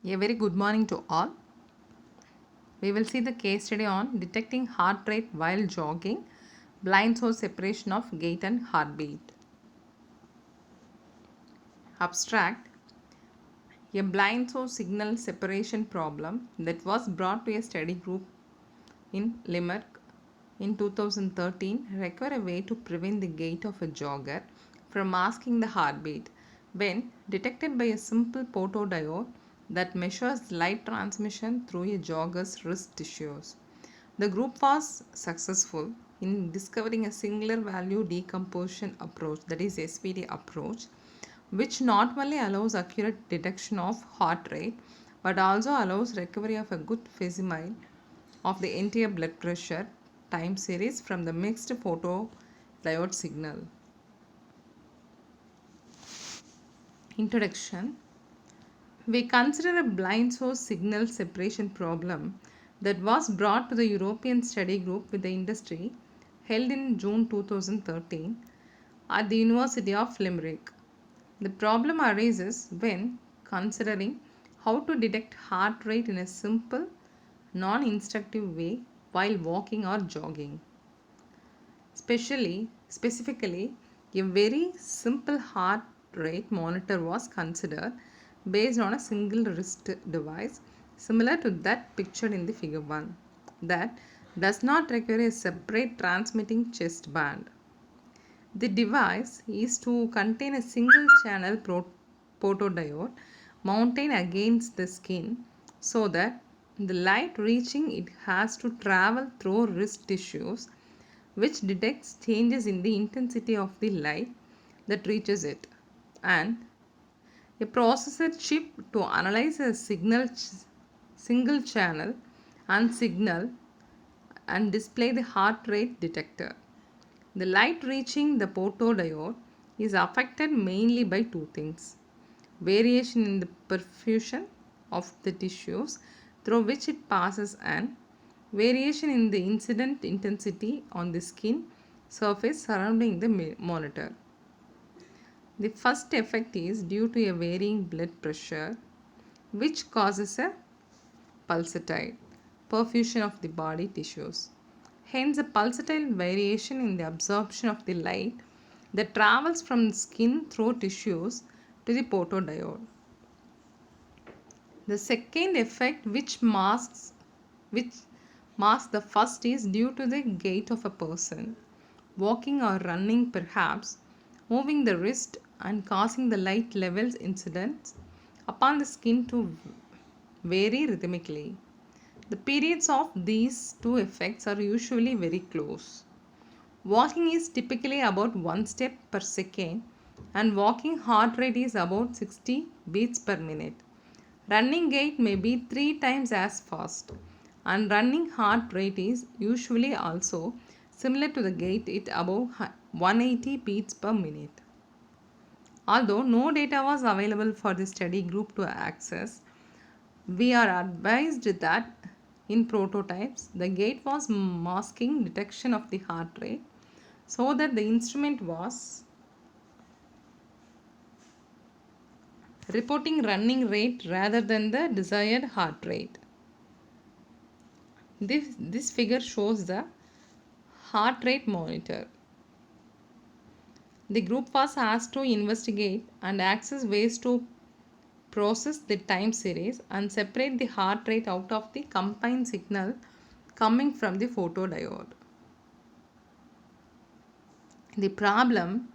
A very good morning to all. We will see the case study on detecting heart rate while jogging, blind source separation of gait and heartbeat. Abstract. A blind source signal separation problem that was brought to a study group in Limerick in 2013 required a way to prevent the gait of a jogger from masking the heartbeat when detected by a simple photodiode that measures light transmission through a jogger's wrist tissues. The group was successful in discovering a singular value decomposition approach, that is SVD approach, which not only allows accurate detection of heart rate but also allows recovery of a good facsimile of the entire blood pressure time series from the mixed photodiode signal. Introduction. We consider a blind source signal separation problem that was brought to the European study group with the industry held in June 2013 at the University of Limerick. The problem arises when considering how to detect heart rate in a simple, non-instructive way while walking or jogging. Specifically, a very simple heart rate monitor was considered based on a single wrist device similar to that pictured in the figure 1 that does not require a separate transmitting chest band. The device is to contain a single channel photodiode mounted against the skin so that the light reaching it has to travel through wrist tissues, which detects changes in the intensity of the light that reaches it, and a processor chip to analyze a single channel and signal and display the heart rate detector. The light reaching the photodiode is affected mainly by two things: variation in the perfusion of the tissues through which it passes and variation in the incident intensity on the skin surface surrounding the monitor. The first effect is due to a varying blood pressure, which causes a pulsatile perfusion of the body tissues. Hence, a pulsatile variation in the absorption of the light that travels from the skin through tissues to the photodiode. The second effect which masks the first is due to the gait of a person, walking or running perhaps, moving the wrist and causing the light levels incidence upon the skin to vary rhythmically. The periods of these two effects are usually very close. Walking is typically about 1 step per second and walking heart rate is about 60 beats per minute. Running gait may be 3 times as fast and running heart rate is usually also similar to the gait at above 180 beats per minute. Although no data was available for the study group to access, we are advised that in prototypes the gait was masking detection of the heart rate so that the instrument was reporting running rate rather than the desired heart rate. This figure shows the heart rate monitor. The group was asked to investigate and access ways to process the time series and separate the heart rate out of the combined signal coming from the photodiode. The problem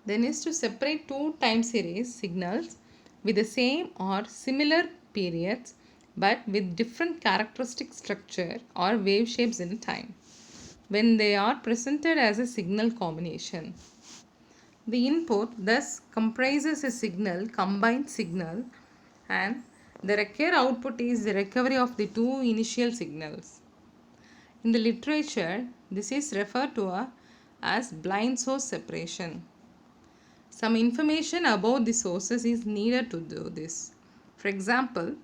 then is to separate two time series signals with the same or similar periods but with different characteristic structure or wave shapes in time when they are presented as a signal combination. The input thus comprises a combined signal, and the required output is the recovery of the two initial signals. In the literature, this is referred to as blind source separation. Some information about the sources is needed to do this. For example,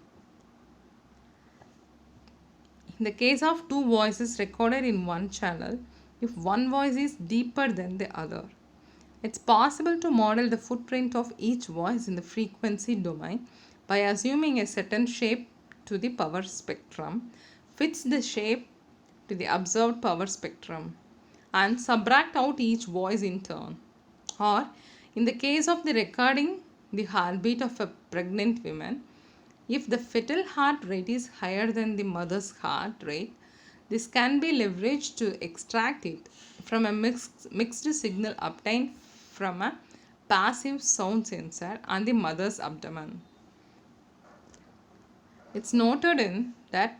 in the case of two voices recorded in one channel, if one voice is deeper than the other, it's possible to model the footprint of each voice in the frequency domain by assuming a certain shape to the power spectrum, fits the shape to the observed power spectrum, and subtract out each voice in turn. Or, in the case of the recording the heartbeat of a pregnant woman, if the fetal heart rate is higher than the mother's heart rate, this can be leveraged to extract it from a mixed signal obtained from a passive sound sensor on the mother's abdomen. It's noted in that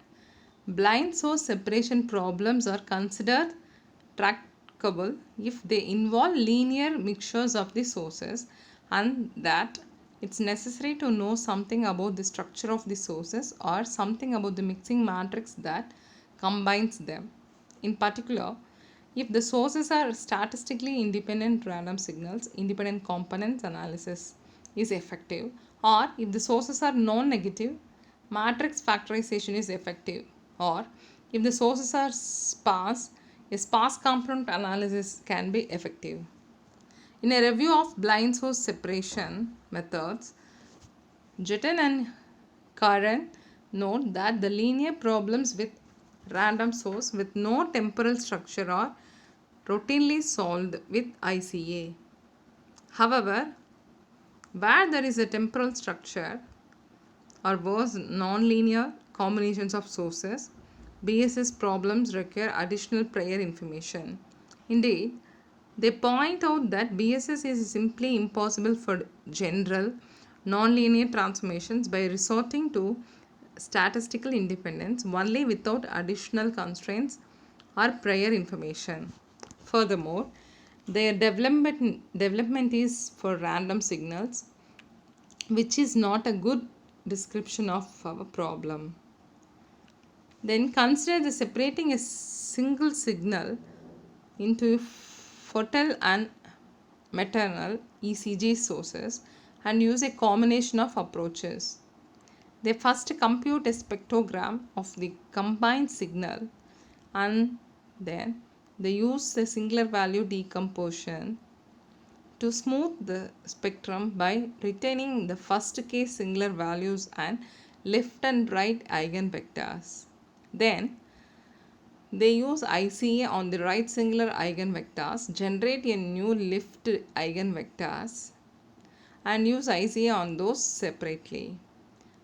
blind source separation problems are considered tractable if they involve linear mixtures of the sources, and that it's necessary to know something about the structure of the sources or something about the mixing matrix that combines them. In particular, if the sources are statistically independent random signals, independent components analysis is effective, or if the sources are non-negative, matrix factorization is effective, or if the sources are sparse, a sparse component analysis can be effective. In a review of blind source separation methods, Jetton and Karen note that the linear problems with random source with no temporal structure are routinely solved with ICA. However, where there is a temporal structure or worse nonlinear combinations of sources, BSS problems require additional prior information. Indeed, they point out that BSS is simply impossible for general nonlinear transformations by resorting to statistical independence only without additional constraints or prior information. Furthermore, their development is for random signals, which is not a good description of our problem. Then consider the separating a single signal into fetal and maternal ECG sources and use a combination of approaches. They first compute a spectrogram of the combined signal, and then they use the singular value decomposition to smooth the spectrum by retaining the first case singular values and left and right eigenvectors. Then they use ICA on the right singular eigenvectors, generate a new left eigenvectors, and use ICA on those separately.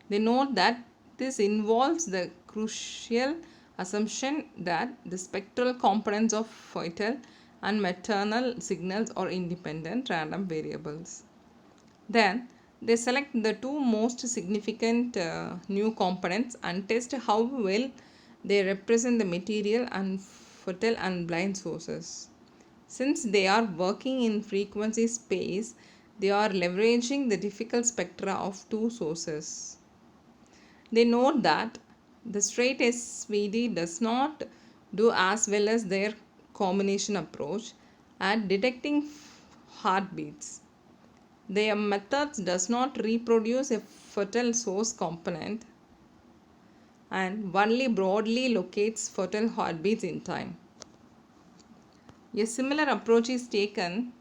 They note that this involves the crucial assumption that the spectral components of fetal and maternal signals are independent random variables. Then they select the two most significant new components and test how well they represent the material and fetal and blind sources. Since they are working in frequency space, they are leveraging the difficult spectra of two sources. They note that the straight SVD does not do as well as their combination approach at detecting heartbeats. Their methods does not reproduce a fetal source component and only broadly locates fetal heartbeats in time. A similar approach is taken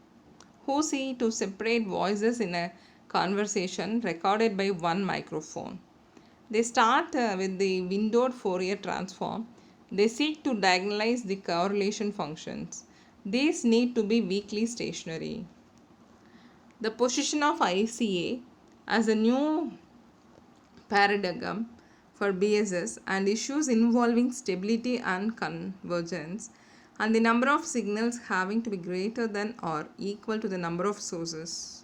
who to separate voices in a conversation recorded by one microphone. They start with the windowed Fourier transform. They seek to diagonalize the correlation functions. These need to be weakly stationary. The position of ICA as a new paradigm for BSS and issues involving stability and convergence, and the number of signals having to be greater than or equal to the number of sources.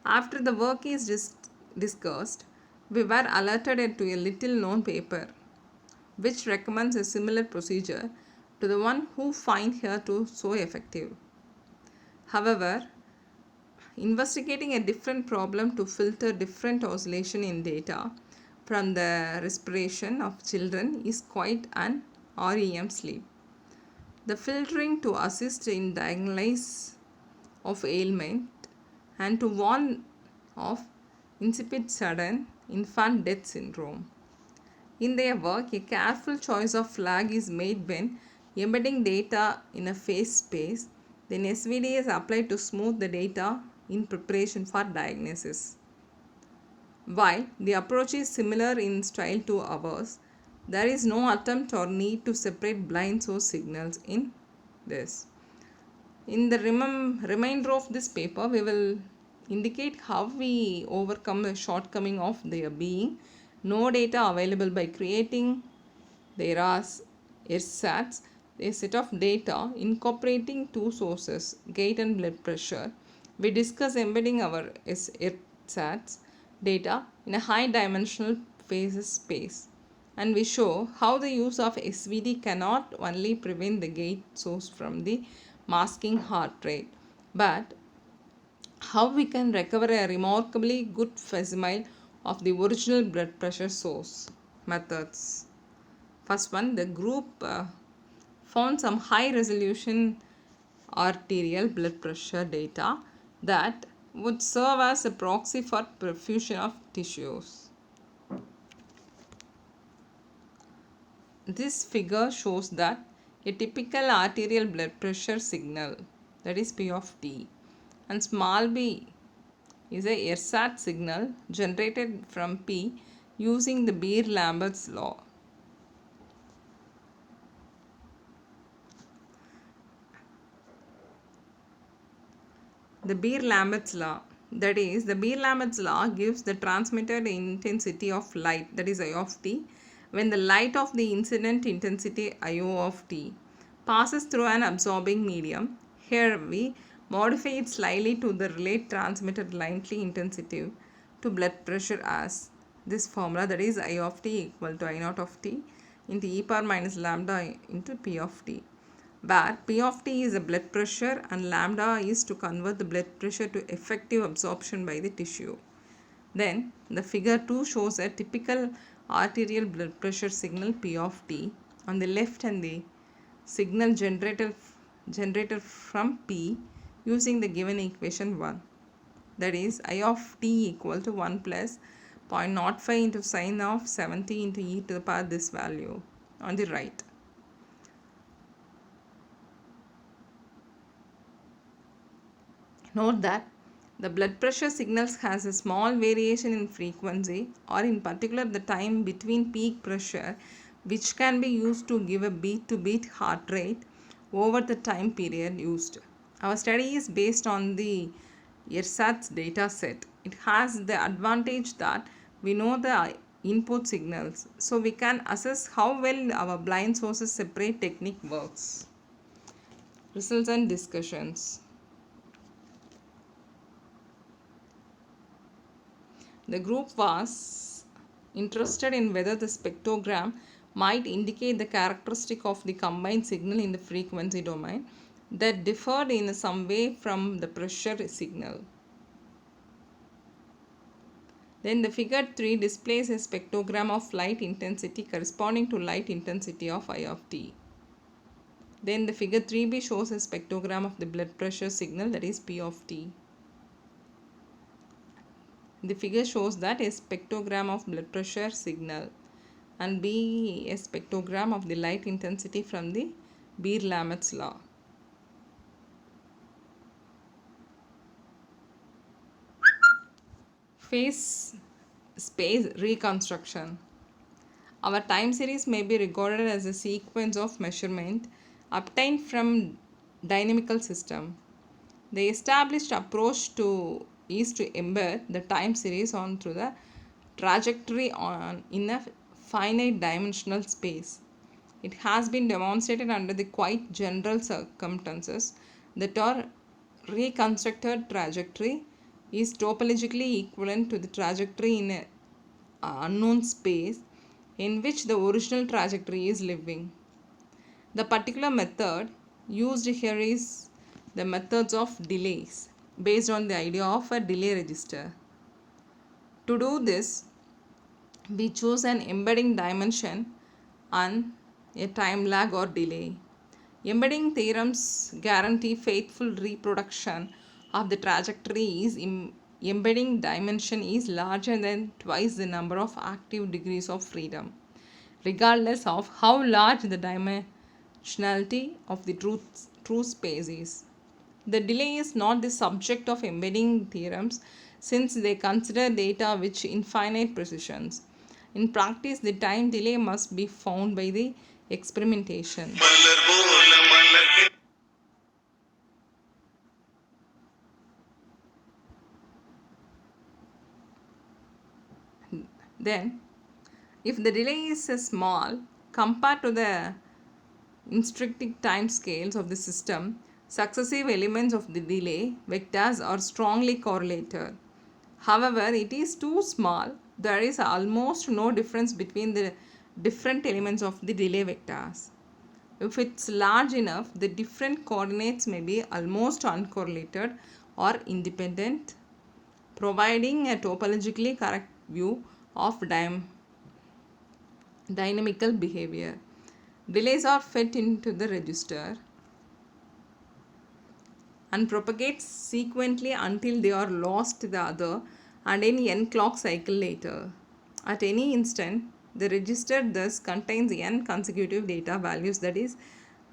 After the work is discussed, we were alerted to a little known paper which recommends a similar procedure to the one who find here to so effective. However, investigating a different problem to filter different oscillation in data from the respiration of children is quite an REM sleep. The filtering to assist in diagnosis of ailment and to warn of incipient sudden infant death syndrome. In their work, a careful choice of flag is made when embedding data in a phase space. Then SVD is applied to smooth the data in preparation for diagnosis. While the approach is similar in style to ours, there is no attempt or need to separate blind source signals in this. In the remainder of this paper, we will indicate how we overcome the shortcoming of there being no data available by creating there are ersatz, a set of data incorporating two sources, gait and blood pressure. We discuss embedding our ersatz data in a high dimensional phase space, and we show how the use of SVD cannot only prevent the gait source from the masking heart rate, but how we can recover a remarkably good facsimile of the original blood pressure source. Methods. First one, the group found some high resolution arterial blood pressure data that would serve as a proxy for perfusion of tissues. This figure shows that a typical arterial blood pressure signal, that is P of t, and small b is a ersatz signal generated from P using the Beer-Lambert's law. The Beer-Lambert's law, that is, the Beer-Lambert's law gives the transmitted intensity of light, that is I of t, when the light of the incident intensity IO of t passes through an absorbing medium. Here we modify it slightly to the relate transmitted lightly intensity to blood pressure as this formula, that is I of t equal to I naught of t into e power minus lambda into P of t, where P of t is the blood pressure and lambda is to convert the blood pressure to effective absorption by the tissue. Then the figure 2 shows a typical arterial blood pressure signal P of t on the left and the signal generated from P using the given equation 1, that is I of t equal to 1 plus 0.05 into sine of 70 into e to the power this value on the right. Note that the blood pressure signals has a small variation in frequency or in particular the time between peak pressure, which can be used to give a beat to beat heart rate over the time period used. Our study is based on the ersatz data set. It has the advantage that we know the input signals, so we can assess how well our blind sources separate technique works. Results and discussions. The group was interested in whether the spectrogram might indicate the characteristic of the combined signal in the frequency domain that differed in some way from the pressure signal. Then the figure 3 displays a spectrogram of light intensity corresponding to light intensity of I of t. Then the figure 3b shows a spectrogram of the blood pressure signal, that is P of t. The figure shows that a spectrogram of blood pressure signal and B a spectrogram of the light intensity from the Beer-Lambert's law. Phase space reconstruction. Our time series may be regarded as a sequence of measurement obtained from dynamical system. The established approach is to embed the time series onto the trajectory in a finite dimensional space. It has been demonstrated under the quite general circumstances that our reconstructed trajectory is topologically equivalent to the trajectory in an unknown space in which the original trajectory is living. The particular method used here is the methods of delays based on the idea of a delay register. To do this, we choose an embedding dimension and a time lag or delay. Embedding theorems guarantee faithful reproduction of the trajectory is embedding dimension is larger than twice the number of active degrees of freedom, regardless of how large the dimensionality of the true space is. The delay is not the subject of embedding theorems since they consider data with infinite precisions. In practice, the time delay must be found by the experimentation. Then, if the delay is small compared to the intrinsic time scales of the system, successive elements of the delay vectors are strongly correlated. However, it is too small. There is almost no difference between the different elements of the delay vectors. If it's large enough, the different coordinates may be almost uncorrelated or independent, providing a topologically correct view of dynamical behavior. Delays are fed into the register and propagate sequentially until they are lost to the other and in n clock cycle later. At any instant, the register thus contains n consecutive data values, that is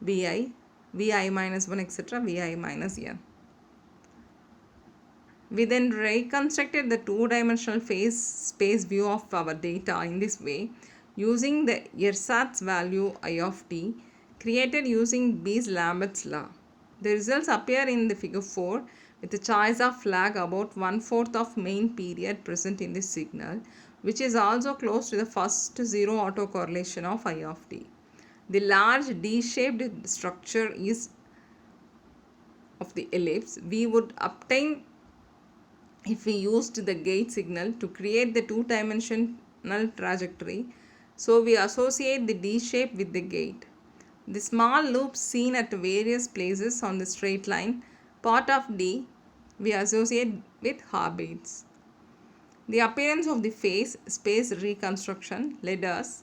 vi, vi minus 1, etc., vi minus n. We then reconstructed the two-dimensional phase space view of our data in this way using the ersatz value I of t created using Bees-Lambert's law. The results appear in the figure 4 with a choice of flag about 1/4 of mean period present in the signal, which is also close to the first zero autocorrelation of I of t. The large D-shaped structure is of the ellipse we would obtain if we used the gate signal to create the two-dimensional trajectory. So we associate the D shape with the gate. The small loops seen at various places on the straight line, part of D, we associate with orbits. The appearance of the phase space reconstruction led us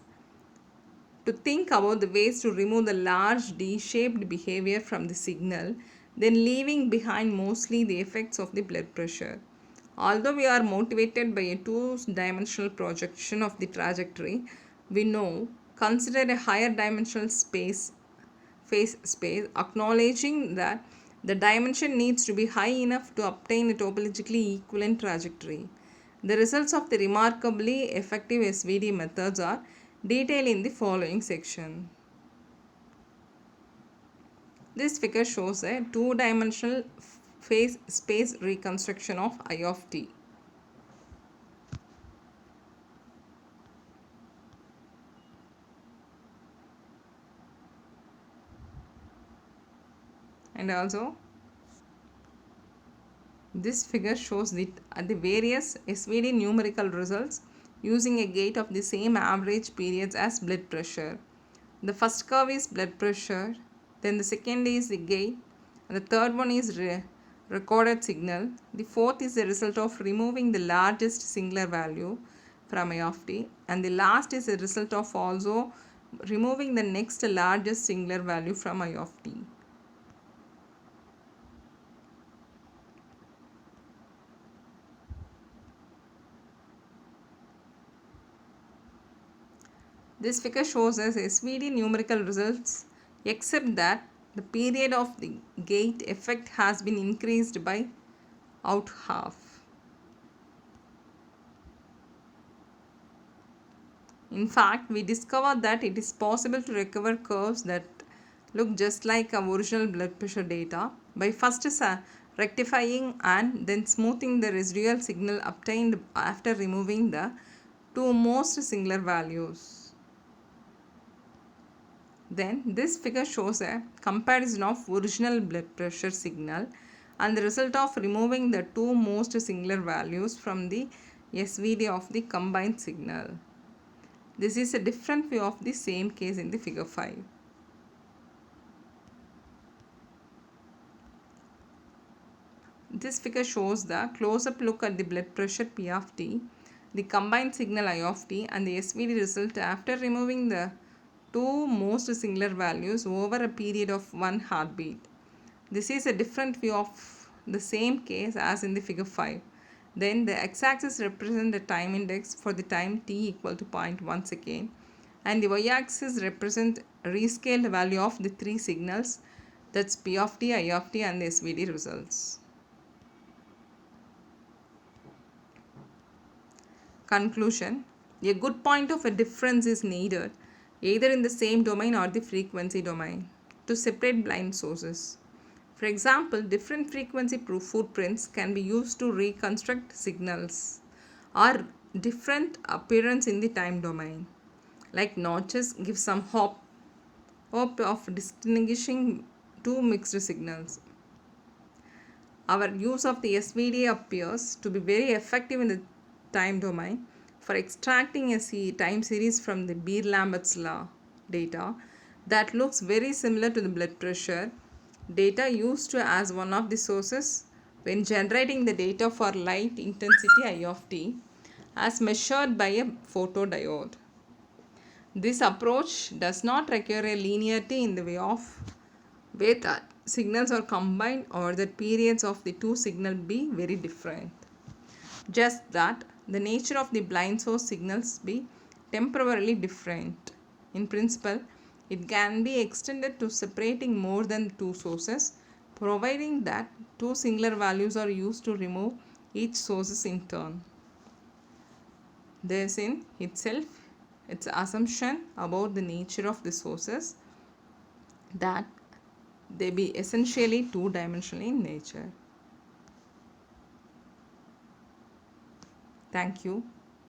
to think about the ways to remove the large D-shaped behavior from the signal, then leaving behind mostly the effects of the blood pressure. Although we are motivated by a two-dimensional projection of the trajectory, we now consider a higher dimensional phase space, acknowledging that the dimension needs to be high enough to obtain a topologically equivalent trajectory. The results of the remarkably effective SVD methods are detailed in the following section. This figure shows a two-dimensional phase space reconstruction of I of t. And also, this figure shows the various SVD numerical results using a gate of the same average periods as blood pressure. The first curve is blood pressure, then the second is the gate, and the third one is recorded signal. The fourth is the result of removing the largest singular value from I of t, and the last is the result of also removing the next largest singular value from I of t. This figure shows us SVD numerical results, except that the period of the gate effect has been increased by out half. In fact, we discovered that it is possible to recover curves that look just like our original blood pressure data by first rectifying and then smoothing the residual signal obtained after removing the two most singular values. Then this figure shows a comparison of original blood pressure signal and the result of removing the two most singular values from the SVD of the combined signal. This is a different view of the same case in the figure 5. This figure shows the close-up look at the blood pressure P of t, the combined signal I of t, and the SVD result after removing the two most singular values over a period of one heartbeat. This is a different view of the same case as in the figure 5. Then the x-axis represents the time index for the time t equal to 0.1 second, and the y-axis represents a rescaled value of the three signals, that's P of t, I of t, and the SVD results. Conclusion. A good point of a difference is needed either in the same domain or the frequency domain to separate blind sources. For example, different frequency footprints can be used to reconstruct signals or different appearance in the time domain. Like notches give some hope of distinguishing two mixed signals. Our use of the SVD appears to be very effective in the time domain for extracting a time series from the Beer-Lambert's law data that looks very similar to the blood pressure data used as one of the sources when generating the data for light intensity I of t as measured by a photodiode. This approach does not require a linearity in the way that signals are combined or that periods of the two signals be very different. Just that the nature of the blind source signals be temporarily different. In principle, it can be extended to separating more than two sources, providing that two singular values are used to remove each sources in turn. This in itself, its assumption about the nature of the sources that they be essentially two-dimensional in nature. Thank you.